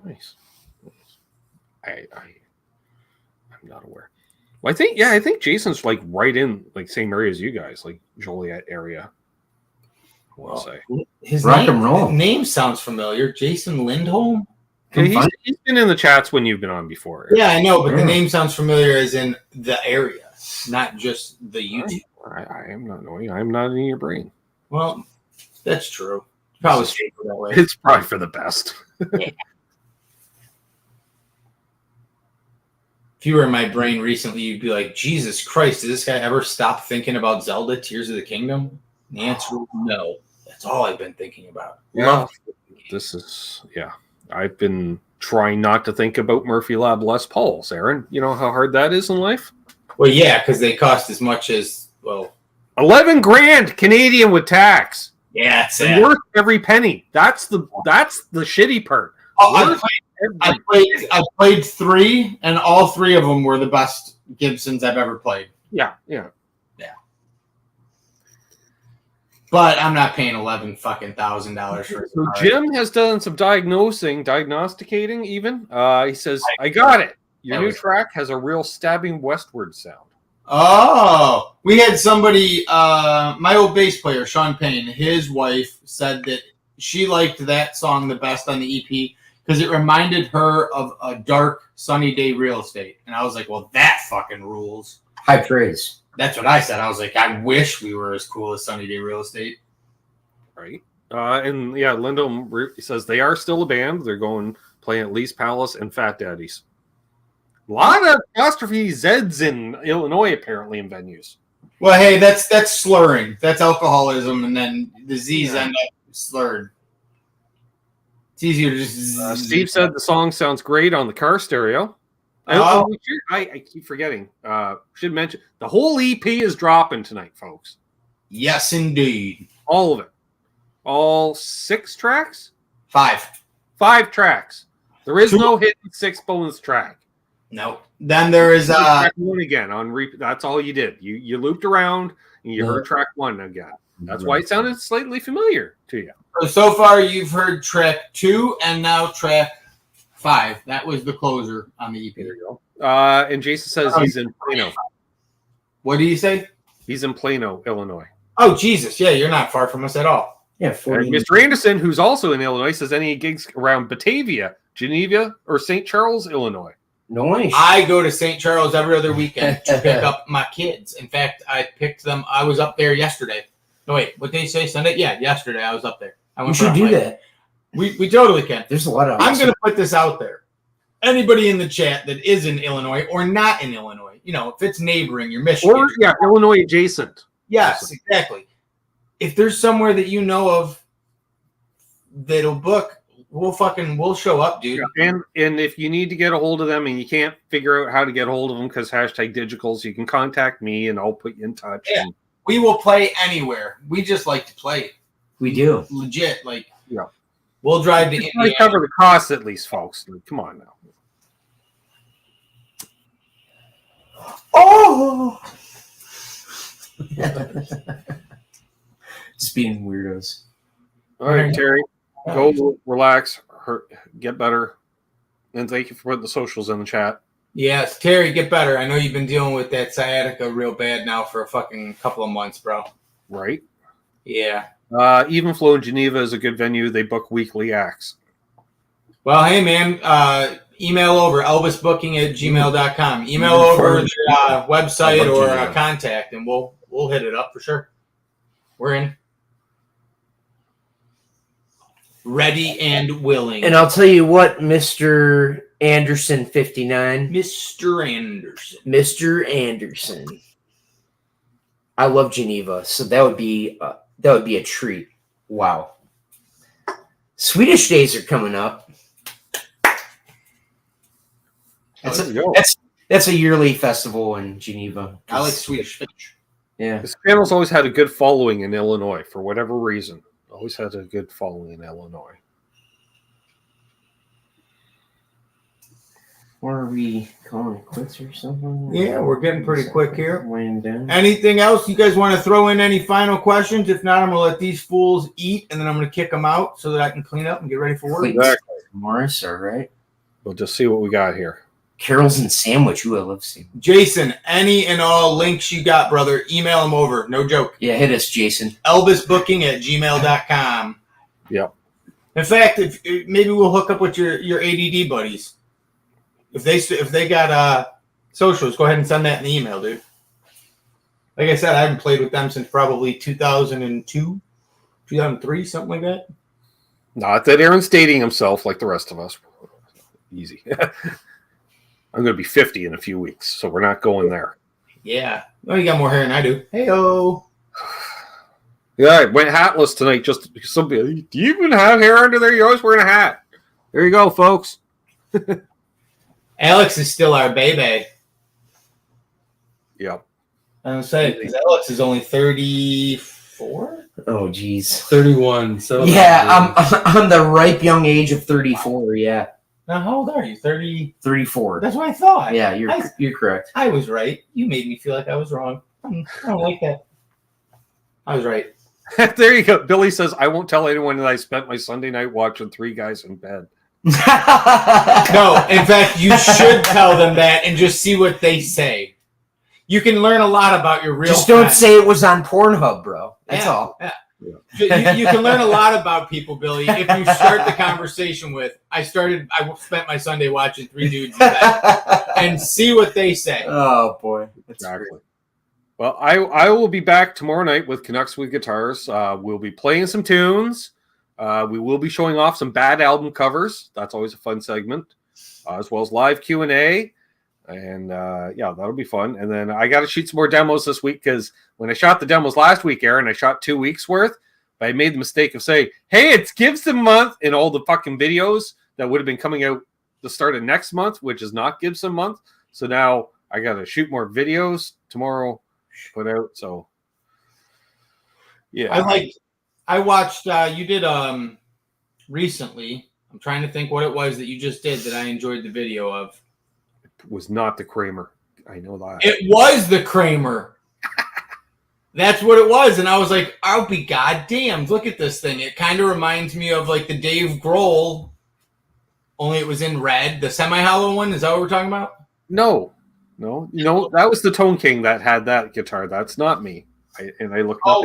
Nice. I'm not aware. Well, I think Jason's like right in like same area as you guys, like Joliet area. I want to say His Rock and roll. name sounds familiar. Jason Lindholm? yeah, he's been in the chats when you've been on before. Yeah, I know, but the name sounds familiar as in the area, not just the YouTube. I am not knowing. I'm not in your brain. Well, that's true. Probably straight that way. It's probably for the best. If you were in my brain recently, you'd be like, Jesus Christ, did this guy ever stop thinking about Zelda Tears of the Kingdom? And the answer is no. That's all I've been thinking about. Yeah. I've been trying not to think about Murphy Lab Les Pauls, Aaron. You know how hard that is in life? Well, yeah, because they cost as much as, well, 11 grand Canadian with tax. yeah, it's And worth every penny. That's the shitty part. I played 3, and all 3 of them were the best Gibsons I've ever played. Yeah. But I'm not paying $11,000 for it. So Jim has done some diagnosticating even. He says, I got it. Your new track has a real stabbing westward sound. Oh, we had somebody, my old bass player, Sean Payne, his wife said that she liked that song the best on the EP because it reminded her of a dark, sunny day real estate. And I was like, well, that fucking rules. High praise. That's what I said. I was like, I wish we were as cool as Sunny Day Real Estate. Right. And yeah, Lindholm says they are still a band. They're playing at Lee's Palace and Fat Daddy's. A lot of apostrophe Z's in Illinois, apparently, in venues. Well, hey, that's slurring. That's alcoholism, and then the Z's end up slurred. It's easier to just... Steve said the song sounds great on the car stereo. Oh. I keep forgetting. Should mention the whole EP is dropping tonight, folks. Yes, indeed. All of it. All 6 tracks? 5. 5 tracks. There is no hidden 6th bonus track. No. Then there is track 1 again on that's all you did. You looped around and you heard track 1 again. That's why it sounded slightly familiar to you. So far, you've heard track 2 and now track 5. That was the closer on the EP. There you go. And Jason says he's in Plano. What do you say? He's in Plano, Illinois. Oh, Jesus. Yeah, you're not far from us at all. Yeah, And 40. Mr. Anderson, who's also in Illinois, says any gigs around Batavia, Geneva, or St. Charles, Illinois. Nice. I go to St. Charles every other weekend to pick up my kids. In fact, I picked them. I was up there yesterday. No, wait. What did they say? Sunday? Yeah, yesterday I was up there. I We went should for a do hike. that. We totally can. There's a lot of. I'm going to put this out there. anybody in the chat that is in Illinois or not in Illinois, you know, if it's neighboring, you're Michigan. Or, yeah, Illinois adjacent. Yes, exactly. If there's somewhere that you know of that'll book, we'll show up, dude. Yeah, and if you need to get a hold of them and you can't figure out how to get a hold of them because #digicals, you can contact me and I'll put you in touch. Yeah. We will play anywhere. We just like to play. We do. Legit. Like, yeah. We'll drive to Indiana. Cover the cost at least, folks. Like, come on now. Oh! Speaking weirdos. All right, Terry. Go relax, get better. And thank you for putting the socials in the chat. Yes, Terry, get better. I know you've been dealing with that sciatica real bad now for a fucking couple of months, bro. Right? Yeah. Even Flow in Geneva is a good venue. They book weekly acts. Well, hey, man, email over albusbooking@gmail.com. Email over their website or contact, and we'll hit it up for sure. We're in. Ready and willing. And I'll tell you what, Mr. Anderson 59. Mr. Anderson. Mr. Anderson. I love Geneva, so that would be a treat. Wow. Swedish Days are coming up. That's a yearly festival in Geneva. I like Swedish Fish. Yeah. This channel's always had a good following in Illinois for whatever reason. Always had a good following in Illinois. Or are we calling it quits or something? Yeah, we're getting pretty quick here. Weighing down. Anything else you guys want to throw in? Any final questions? If not, I'm going to let these fools eat, and then I'm going to kick them out so that I can clean up and get ready for work. Exactly. Morris, all right. We'll just see what we got here. Carol's and Sandwich. Ooh, I love Sandwich. Jason, any and all links you got, brother, email them over. No joke. Yeah, hit us, Jason. Albusbooking@gmail.com. Yep. In fact, if maybe we'll hook up with your ADD buddies. If they got socials, go ahead and send that in the email, dude. Like I said, I haven't played with them since probably 2002, 2003, something like that. Not that Aaron's dating himself like the rest of us. Easy. I'm going to be 50 in a few weeks, so we're not going there. Yeah. Well, you got more hair than I do. Hey-oh. Yeah, I went hatless tonight just because somebody, do you even have hair under there? You're always wearing a hat. There you go, folks. Alex is still our baby. Yep. I was saying, because Alex is only 34? Oh, geez. 31. So yeah, I'm the ripe young age of 34, yeah. Now, how old are you? 30? 34. That's what I thought. Yeah, you're correct. I was right. You made me feel like I was wrong. I don't like that. I was right. There you go. Billy says, I won't tell anyone that I spent my Sunday night watching Three Guys in Bed. No, in fact, you should tell them that and just see what they say. You can learn a lot about your real Just don't friends. say it was on Pornhub, bro. That's all. Yeah. You can learn a lot about people, Billy, if you start the conversation with, I spent my Sunday watching Three Dudes in Bed, and see what they say. Oh, boy. That's Exactly. great. Well, I will be back tomorrow night with Canucks with Guitars. We'll be playing some tunes. We will be showing off some bad album covers. That's always a fun segment, as well as live Q&A. And, yeah, that'll be fun. And then I got to shoot some more demos this week because when I shot the demos last week, Aaron, I shot 2 weeks worth. But I made the mistake of saying, hey, it's Gibson month in all the fucking videos that would have been coming out the start of next month, which is not Gibson month. So now I got to shoot more videos tomorrow, put out. So, yeah. I watched, you did recently. I'm trying to think what it was that you just did that I enjoyed the video of. It was not the Kramer. I know that. It was the Kramer. That's what it was. And I was like, I'll be goddamned. Look at this thing. It kind of reminds me of like the Dave Grohl, only it was in red. The semi-hollow one. Is that what we're talking about? No. That was the Tone King that had that guitar. That's not me. I looked up.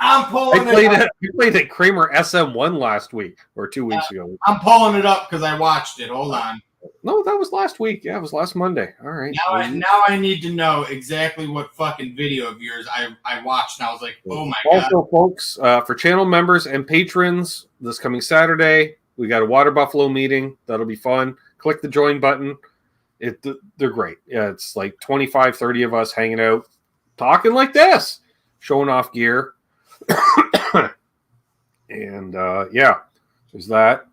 I'm pulling I played at Kramer SM1 last week or 2 weeks ago. I'm pulling it up because I watched it. Hold on. No, that was last week. Yeah, it was last Monday. All right. Now I need to know exactly what fucking video of yours I watched. And I was like, oh my God. Also, folks, for channel members and patrons, this coming Saturday, we got a Water Buffalo meeting. That'll be fun. click the join button. They're great. Yeah, it's like 25, 30 of us hanging out, talking like this, showing off gear. And yeah, there's that.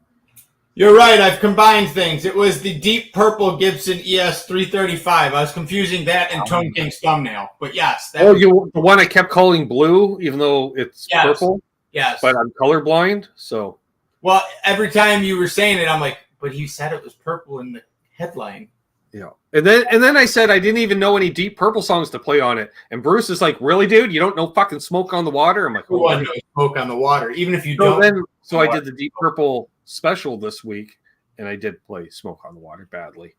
You're right. I've combined things. It was the deep purple Gibson ES 335. I was confusing that and Tone King's thumbnail. But yes. The one I kept calling blue, even though it's purple. Yes. But I'm colorblind, so. Well, every time you were saying it, I'm like, but he said it was purple in the headline. Yeah. And then I said I didn't even know any Deep Purple songs to play on it. And Bruce is like, really, dude? You don't know fucking Smoke on the Water? I'm like, oh, I know Smoke on the Water, even if you don't. So I did the Deep Purple special this week, and I did play Smoke on the Water badly.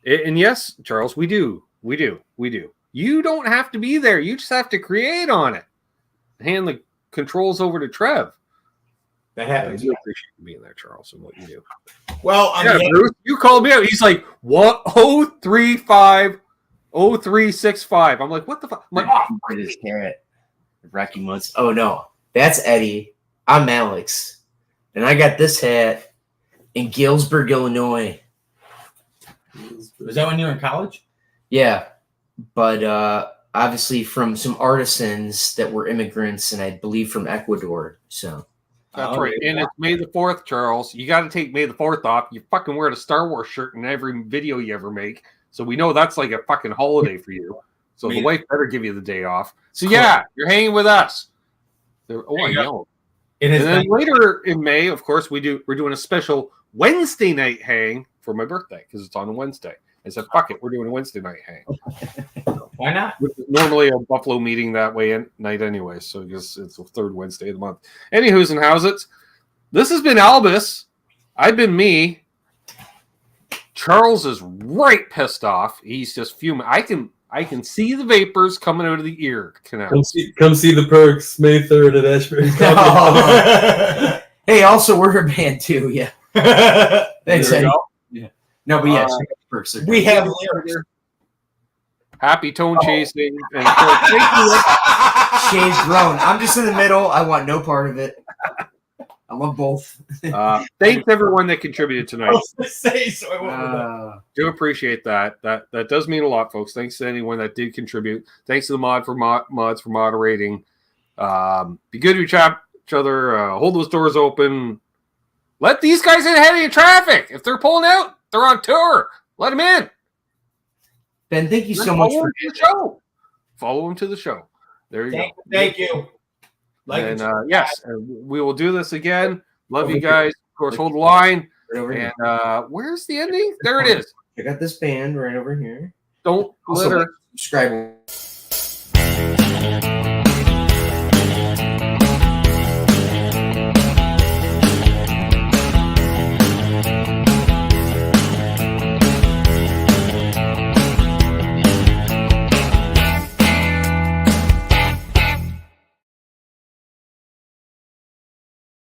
And yes, Charles, we do. You don't have to be there. You just have to create on it. Hand the controls over to Trev. That happens. I do appreciate you being there, Charles, and what you do. Well, Bruce, you called me out. He's like, what? 035 0365. I'm like, what the fuck? I'm like, oh, British carrot. Rocky Months. Oh no, that's Eddie. I'm Alex, and I got this hat in Galesburg, Illinois. Was that when you were in college? Yeah, but obviously from some artisans that were immigrants, and I believe from Ecuador. So that's right. And it's May the 4th, Charles. You got to take May the 4th off. You fucking wear the Star Wars shirt in every video you ever make, so we know that's like a fucking holiday for you. So the wife better give you the day off. So yeah, you're hanging with us. I know. And then later in May, of course, we're doing a special Wednesday night hang for my birthday because it's on a Wednesday. I said, fuck it, we're doing a Wednesday night hang. Why not? Normally a Buffalo meeting that night anyway, so I guess it's the third Wednesday of the month. Anywho's and how's this has been Albus. I've been me. Charles is right pissed off. He's just fuming. I can see the vapors coming out of the ear canal. Come see the Perks May 3rd at Ashbury. Hey, also we're a band too. Yeah. Thanks, Eddie. Yeah. No, but yeah, check out the Perks. We have lyrics. Happy tone chasing and Shane's grown. I'm just in the middle. I want no part of it. I love both. Thanks everyone that contributed tonight. I was gonna say, so I won't do appreciate that. That does mean a lot, folks. Thanks to anyone that did contribute. Thanks to the mods for moderating. Be good to each other. Hold those doors open. Let these guys in ahead of your traffic. If they're pulling out, they're on tour. Let them in. Ben, thank you so much for the show. Follow them to the show. There you go. Thank you. And yes, we will do this again. Love you guys. Of course, hold the line. Right and where's the ending? There it is. I got this band right over here. Don't litter. Subscribe.